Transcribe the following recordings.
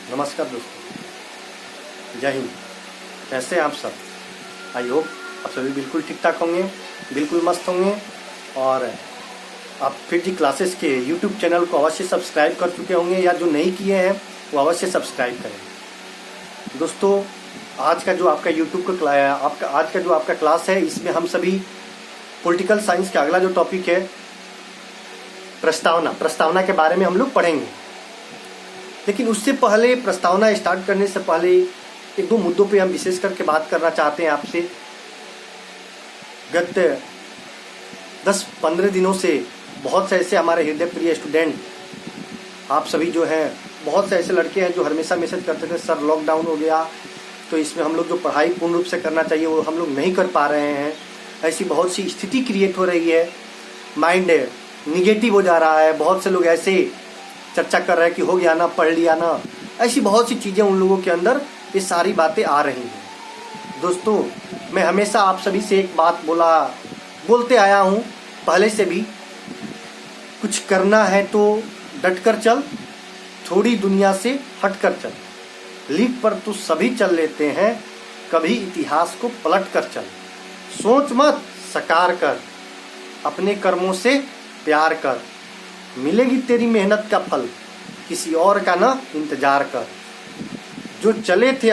नमस्कार दोस्तों, जय हिंद। कैसे हैं आप सब? आई होप आप सभी बिल्कुल ठीक ठाक होंगे, बिल्कुल मस्त होंगे। और आप फिर जी क्लासेस के यूट्यूब चैनल को अवश्य सब्सक्राइब कर चुके होंगे, या जो नहीं किए हैं वो अवश्य सब्सक्राइब करें। दोस्तों, आज का जो आपका यूट्यूब का आज का जो आपका क्लास है, इसमें हम सभी पॉलिटिकल साइंस का अगला जो टॉपिक है प्रस्तावना के बारे में हम लोग पढ़ेंगे। लेकिन उससे पहले, प्रस्तावना स्टार्ट करने से पहले एक दो मुद्दों पे हम विशेष करके बात करना चाहते हैं आपसे। गत 10-15 दिनों से बहुत से ऐसे हमारे हृदय प्रिय स्टूडेंट, आप सभी जो हैं, बहुत से ऐसे लड़के हैं जो हमेशा मैसेज करते थे, सर लॉकडाउन हो गया तो इसमें हम लोग जो पढ़ाई पूर्ण रूप से करना चाहिए वो हम लोग नहीं कर पा रहे हैं। ऐसी बहुत सी स्थिति क्रिएट हो रही है, माइंड निगेटिव हो जा रहा है। बहुत से लोग ऐसे चर्चा कर रहे हैं कि हो गया ना, पढ़ लिया ना, ऐसी बहुत सी चीज़ें उन लोगों के अंदर ये सारी बातें आ रही हैं। दोस्तों, मैं हमेशा आप सभी से एक बात बोलते आया हूँ पहले से भी, कुछ करना है तो डट कर चल, थोड़ी दुनिया से हट कर चल। लीक पर तो सभी चल लेते हैं, कभी इतिहास को पलट कर चल। सोच मत, साकार कर, अपने कर्मों से प्यार कर, मिलेगी तेरी मेहनत का फल, किसी और का ना इंतजार कर। जो चले थे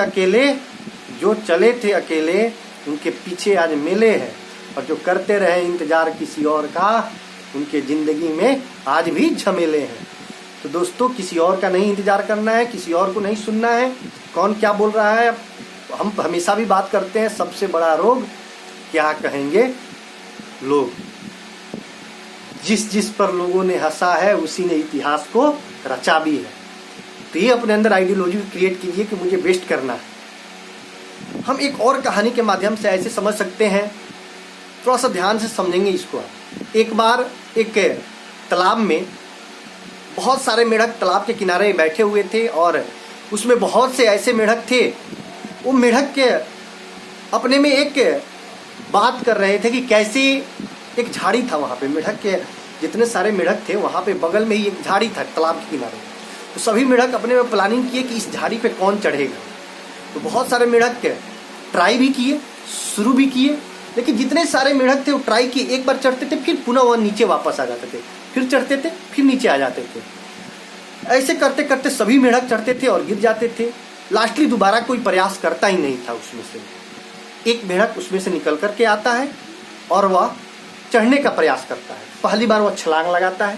अकेले उनके पीछे आज मिले हैं, और जो करते रहे इंतजार किसी और का, उनके जिंदगी में आज भी झमेले हैं। तो दोस्तों, किसी और का नहीं इंतजार करना है, किसी और को नहीं सुनना है कौन क्या बोल रहा है। हम हमेशा भी बात करते हैं, सबसे बड़ा रोग क्या कहेंगे लोग। जिस पर लोगों ने हंसा है उसी ने इतिहास को रचा भी है। तो ये अपने अंदर आइडियोलॉजी क्रिएट कीजिए कि मुझे बेस्ट करना है। हम एक और कहानी के माध्यम से ऐसे समझ सकते हैं, थोड़ा सा ध्यान से समझेंगे इसको। एक बार एक तालाब में बहुत सारे मेढक तालाब के किनारे बैठे हुए थे, और उसमें बहुत से ऐसे मेढक थे। वो मेढक के अपने में एक बात कर रहे थे कि कैसे, एक झाड़ी था वहाँ पे, मेढक के जितने सारे मेढक थे वहाँ पे बगल में ही एक झाड़ी था तालाब के किनारे। तो सभी मेढक अपने में प्लानिंग किए कि इस झाड़ी पे कौन चढ़ेगा। तो बहुत सारे मेढक ट्राई भी किए, शुरू भी किए, लेकिन जितने सारे मेढक थे वो ट्राई किए, एक बार चढ़ते थे फिर पुनः वह नीचे वापस आ जाते थे, फिर चढ़ते थे फिर नीचे आ जाते थे। ऐसे करते करते सभी मेढक चढ़ते थे और गिर जाते थे। लास्टली दोबारा कोई प्रयास करता ही नहीं था उसमें से। एक मेढक उसमें से निकल करके आता है और वह चढ़ने का प्रयास करता है। पहली बार वह छलांग लगाता है।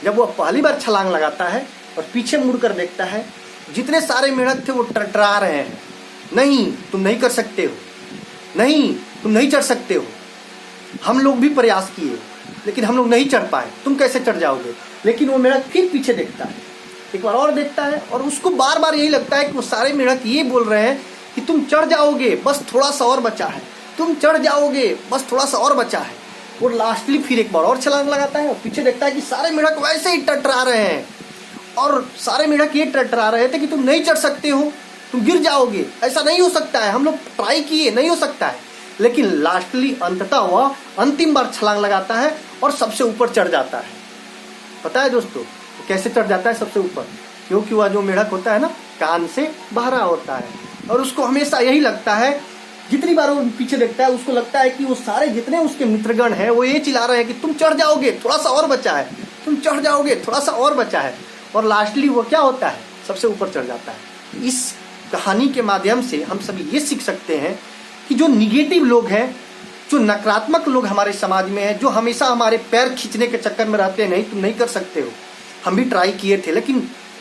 जब वह पहली बार छलांग लगाता है और पीछे मुड़कर देखता है, जितने सारे मेढक थे वो टरटरा रहे हैं, नहीं तुम नहीं कर सकते हो, नहीं तुम नहीं चढ़ सकते हो, हम लोग भी प्रयास किए लेकिन हम लोग नहीं चढ़ पाए, तुम कैसे चढ़ जाओगे। लेकिन वो मेढक फिर पीछे देखता है, एक बार और देखता है, और उसको बार बार यही लगता है कि वो सारे मेढक ये बोल रहे हैं कि तुम चढ़ जाओगे, बस थोड़ा सा और बचा है, तुम चढ़ जाओगे, बस थोड़ा सा और बचा है। और लास्टली फिर एक बार और छलांग लगाता है और पीछे देखता है कि सारे मेढक वैसे ही टटरा रहे हैं, और सारे मेढक ये टटरा रहे थे कि तुम नहीं चढ़ सकते हो, तुम गिर जाओगे, ऐसा नहीं हो सकता है, हम लोग ट्राई किए, नहीं हो सकता है। लेकिन लास्टली अंततः वह अंतिम बार छलांग लगाता है और सबसे ऊपर चढ़ जाता है। पता है दोस्तों कैसे चढ़ जाता है सबसे ऊपर? क्योंकि वह जो मेढक होता है ना, कान से बहरा होता है, और उसको हमेशा यही लगता है, जितनी बार वो पीछे देखता है उसको लगता है कि वो सारे जितने उसके मित्रगण हैं वो ये चिल्ला रहे हैं कि तुम चढ़ जाओगे, थोड़ा सा और बचा है, तुम चढ़ जाओगे, थोड़ा सा और बचा है। और लास्टली वो क्या होता है, सबसे ऊपर चढ़ जाता है। इस कहानी के माध्यम से हम सभी ये सीख सकते हैं कि जो निगेटिव लोग हैं, जो नकारात्मक लोग हमारे समाज में हैं, जो हमेशा हमारे पैर खींचने के चक्कर में रहते हैं, नहीं तुम नहीं कर सकते हो, हम भी ट्राई किए थे लेकिन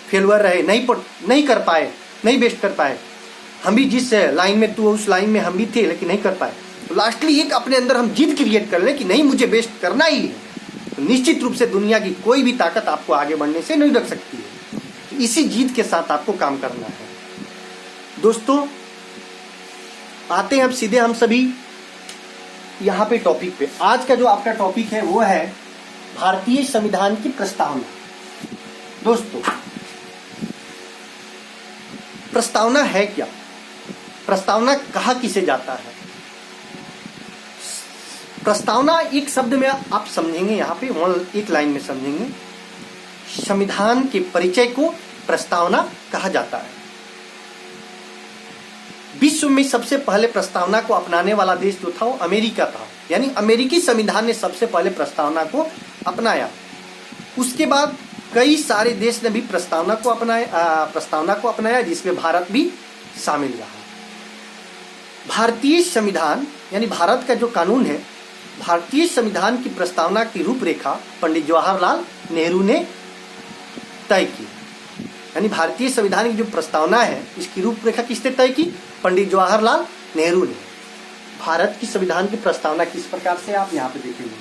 फेलुअर रहे, नहीं कर पाए, नहीं बेस्ट कर पाए, हम भी जिस लाइन में तू उस लाइन में हम भी थे लेकिन नहीं कर पाए। तो लास्टली एक अपने अंदर हम जिद क्रिएट कर लें कि नहीं मुझे बेस्ट करना ही है, तो निश्चित रूप से दुनिया की कोई भी ताकत आपको आगे बढ़ने से नहीं रोक सकती है। तो इसी जिद के साथ आपको काम करना है। दोस्तों, आते हैं अब सीधे हम सभी यहाँ पे टॉपिक पे। आज का जो आपका टॉपिक है वो है भारतीय संविधान की प्रस्तावना। दोस्तों, प्रस्तावना है क्या? प्रस्तावना कहा किसे जाता है? प्रस्तावना एक शब्द में आप समझेंगे, यहाँ पे एक लाइन में समझेंगे, संविधान के परिचय को प्रस्तावना कहा जाता है। विश्व में सबसे पहले प्रस्तावना को अपनाने वाला देश जो था वो अमेरिका था, यानी अमेरिकी संविधान ने सबसे पहले प्रस्तावना को अपनाया। उसके बाद कई सारे देश ने भी प्रस्तावना को अपनाया जिसमें भारत भी शामिल रहा। भारतीय संविधान यानी भारत का जो कानून है, भारतीय संविधान की प्रस्तावना की रूपरेखा पंडित जवाहरलाल नेहरू ने तय की। यानी भारतीय संविधान की जो प्रस्तावना है इसकी रूपरेखा किसने तय की? पंडित जवाहरलाल नेहरू ने। भारत की संविधान की प्रस्तावना किस प्रकार से आप यहाँ पे देखेंगे।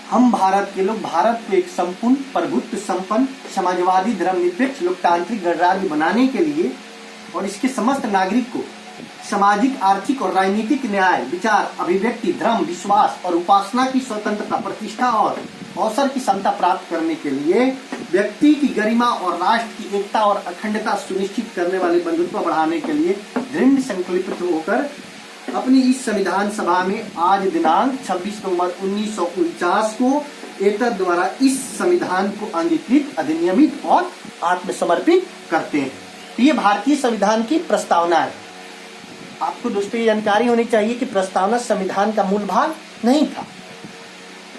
हम भारत के लोग भारत को एक संपूर्ण प्रभुत्व संपन्न समाजवादी धर्मनिरपेक्ष लोकतांत्रिक गणराज्य बनाने के लिए और इसके समस्त नागरिक को सामाजिक, आर्थिक और राजनीतिक न्याय, विचार, अभिव्यक्ति, धर्म, विश्वास और उपासना की स्वतंत्रता, प्रतिष्ठा और अवसर की क्षमता प्राप्त करने के लिए व्यक्ति की गरिमा और राष्ट्र की एकता और अखंडता सुनिश्चित करने वाले बंधुत्व बढ़ाने के लिए दृढ़ संकल्पित होकर अपनी इस संविधान सभा में आज दिनांक 26 नवंबर 1949 को एतद द्वारा इस संविधान को अंगीकृत, अधिनियमित और आत्मसमर्पित करते हैं। तो ये भारतीय संविधान की प्रस्तावना है। आपको दोस्तों ये जानकारी होनी चाहिए कि प्रस्तावना संविधान का मूल भाग नहीं था।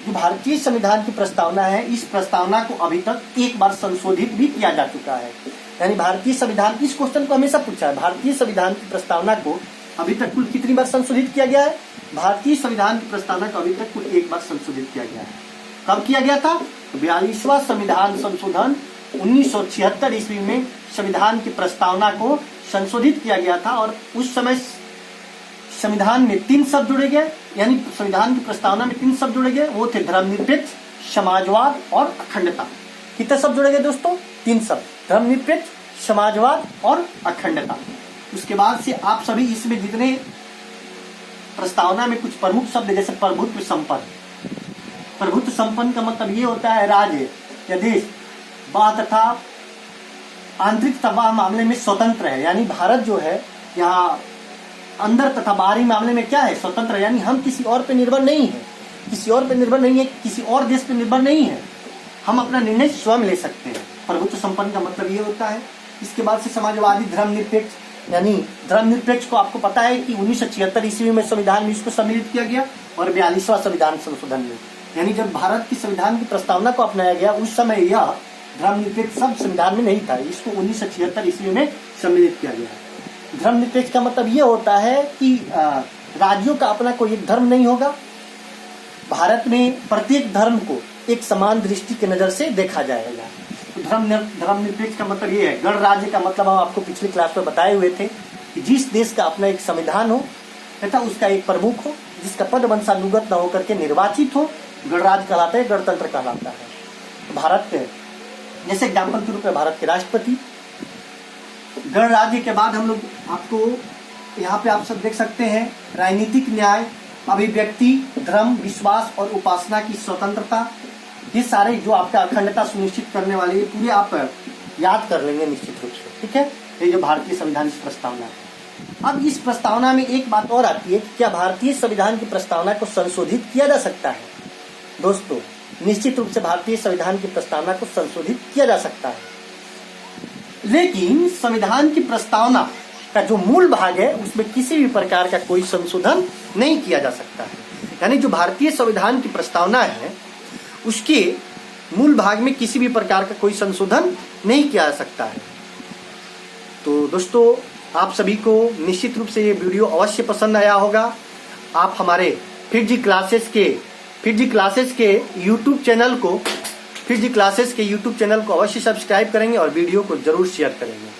जो भारतीय संविधान की प्रस्तावना है, इस प्रस्तावना को अभी तक एक बार संशोधित भी किया जा चुका है। यानी भारतीय संविधान, इस क्वेश्चन को हमेशा पूछा है, भारतीय संविधान की प्रस्तावना को अभी तक कुल कितनी बार संशोधित किया गया है? भारतीय संविधान की प्रस्तावना को अभी तक कुल एक बार संशोधित किया गया है। कब किया गया था? 42वां संविधान संशोधन 1976 ईस्वी में संविधान की प्रस्तावना को संशोधित किया गया था और उस समय संविधान में 3 शब्द जोड़े गए। यानी संविधान की प्रस्तावना में 3 शब्द जोड़े गए, वो थे धर्मनिरपेक्ष, समाजवाद और अखंडता। कितने शब्द जोड़े गए दोस्तों? 3 शब्द, धर्मनिरपेक्ष, समाजवाद और अखंडता। उसके बाद से आप सभी इसमें जितने प्रस्तावना में कुछ प्रमुख शब्द जैसे प्रभुत्व संपन्न, प्रभुत्व संपन्न का मतलब ये होता है राज्य या देश बाह्य तथा आंतरिक तथा मामले में स्वतंत्र है। यानी भारत जो है यहाँ अंदर तथा बाहरी मामले में क्या है? स्वतंत्र है। यानी हम किसी और पे निर्भर नहीं है, किसी और पे निर्भर नहीं है, किसी और देश पे निर्भर नहीं है, हम अपना निर्णय स्वयं ले सकते हैं। प्रभुत्व संपन्न का मतलब ये होता है। इसके बाद से समाजवादी धर्मनिरपेक्ष, यानी धर्मनिरपेक्ष को आपको पता है कि 1976 ईस्वी में संविधान में इसको सम्मिलित किया गया और 42वां संविधान संशोधन में, यानी जब भारत की संविधान की प्रस्तावना को अपनाया गया उस समय यह धर्मनिरपेक्ष शब्द संविधान में नहीं था, इसको 1976 ईस्वी में सम्मिलित किया गया। धर्मनिरपेक्ष का मतलब ये होता है कि राज्यों का अपना कोई एक धर्म नहीं होगा, भारत में प्रत्येक धर्म को एक समान दृष्टि की नजर से देखा जाएगा। तो धर्मनिरपेक्ष का मतलब ये है। गणराज्य का मतलब हम आपको पिछली क्लास में बताए हुए थे कि जिस देश का अपना एक संविधान हो तथा उसका एक प्रमुख हो जिसका पद वंशानुगत न होकर के निर्वाचित हो, गणराज्य कहलाता है, गणतंत्र कहलाता है। तो भारत जैसे एग्जाम्पल के रूप में भारत के राष्ट्रपति। गणराज्य के बाद हम लोग आपको यहाँ पे आप सब देख सकते हैं राजनीतिक न्याय, अभिव्यक्ति, धर्म, विश्वास और उपासना की स्वतंत्रता, ये सारे जो आपका अखंडता सुनिश्चित करने वाले ये पूरे आप याद कर लेंगे निश्चित रूप से। ठीक है, ये जो भारतीय संविधान की प्रस्तावना है। अब इस प्रस्तावना में एक बात और आती है कि क्या भारतीय संविधान की प्रस्तावना को संशोधित किया जा सकता है? दोस्तों निश्चित रूप से भारतीय संविधान की प्रस्तावना को संशोधित किया जा सकता है, लेकिन संविधान की प्रस्तावना का जो मूल भाग है उसमें किसी भी प्रकार का कोई संशोधन नहीं किया जा सकता है। यानी जो भारतीय संविधान की प्रस्तावना है उसके मूल भाग में किसी भी प्रकार का कोई संशोधन नहीं किया जा सकता है। तो दोस्तों आप सभी को निश्चित रूप से ये वीडियो अवश्य पसंद आया होगा। आप हमारे फिर जी क्लासेस के यूट्यूब चैनल को अवश्य सब्सक्राइब करेंगे और वीडियो को जरूर शेयर करेंगे।